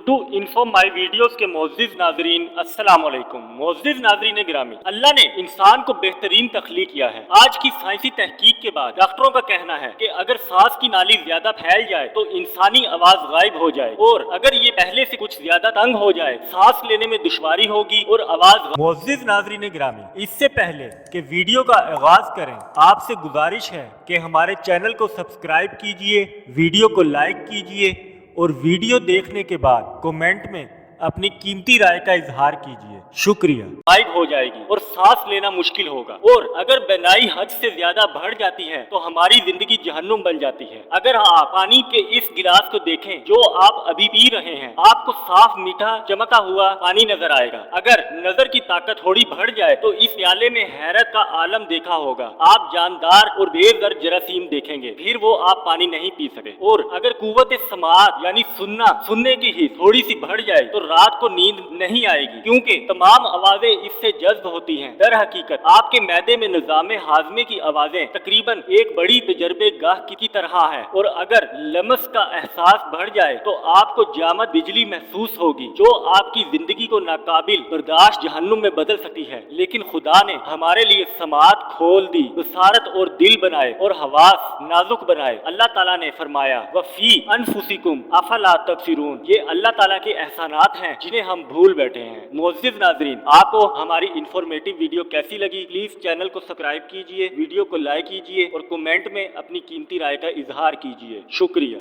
Urdu info my videos کے معزز ناظرین السلام علیکم۔ معزز ناظرین گرامی، اللہ نے انسان کو بہترین تخلیق کیا ہے۔ آج کی سائنسی تحقیق کے بعد ڈاکٹروں کا کہنا ہے کہ اگر سانس کی نالی زیادہ پھیل جائے تو انسانی آواز غائب ہو جائے، اور اگر یہ پہلے سے کچھ زیادہ تنگ ہو جائے سانس لینے میں دشواری ہوگی اور آواز معزز ناظرین گرامی، اس سے پہلے کہ ویڈیو کا آغاز کریں آپ سے گزارش ہے کہ ہمارے چینل کو سبسکرائب کیجئے، ویڈیو کو لائک کیجئے اور ویڈیو دیکھنے کے بعد کومنٹ میں اپنی قیمتی رائے کا اظہار کیجئے۔ شکریہ۔ غائب ہو جائے گی اور سانس لینا مشکل ہوگا، اور اگر بینائی حد سے زیادہ بڑھ جاتی ہے تو ہماری زندگی جہنم بن جاتی ہے۔ اگر آپ پانی کے اس گلاس کو دیکھیں جو آپ ابھی پی رہے ہیں، آپ کو صاف میٹھا چمکا ہوا پانی نظر آئے گا۔ اگر نظر کی طاقت تھوڑی بڑھ جائے تو اس پیالے میں حیرت کا عالم دیکھا ہوگا، آپ جاندار اور بے زر جراثیم دیکھیں گے، پھر وہ آپ پانی نہیں پی سکے۔ اور اگر قوت سماعت یعنی سننے کی ہی تھوڑی سی بڑھ جائے تو رات کو نیند نہیں آئے گی، کیونکہ تمام آوازیں اس سے جذب ہوتی ہیں۔ در حقیقت آپ کے معدے میں نظام ہاضمے کی آوازیں تقریباً ایک بڑی تجربے گاہ کی طرح ہے، اور اگر لمس کا احساس بڑھ جائے تو آپ کو جامد بجلی محسوس ہوگی جو آپ کی زندگی کو ناقابل برداشت جہنم میں بدل سکتی ہے۔ لیکن خدا نے ہمارے لیے سماعت کھول دی، بصارت اور دل بنائے اور حواس نازک بنائے۔ اللہ تعالیٰ نے فرمایا وَفِي أَنفُسِكُمْ أَفَلَا تُبْصِرُونَ، یہ اللہ تعالیٰ کے احسانات ہیں جنہیں ہم بھول بیٹھے ہیں۔ معزز ناظرین، آپ کو ہماری انفارمیٹو ویڈیو کیسی لگی؟ پلیز چینل کو سبسکرائب کیجئے، ویڈیو کو لائک کیجئے اور کومنٹ میں اپنی قیمتی رائے کا اظہار کیجئے۔ شکریہ۔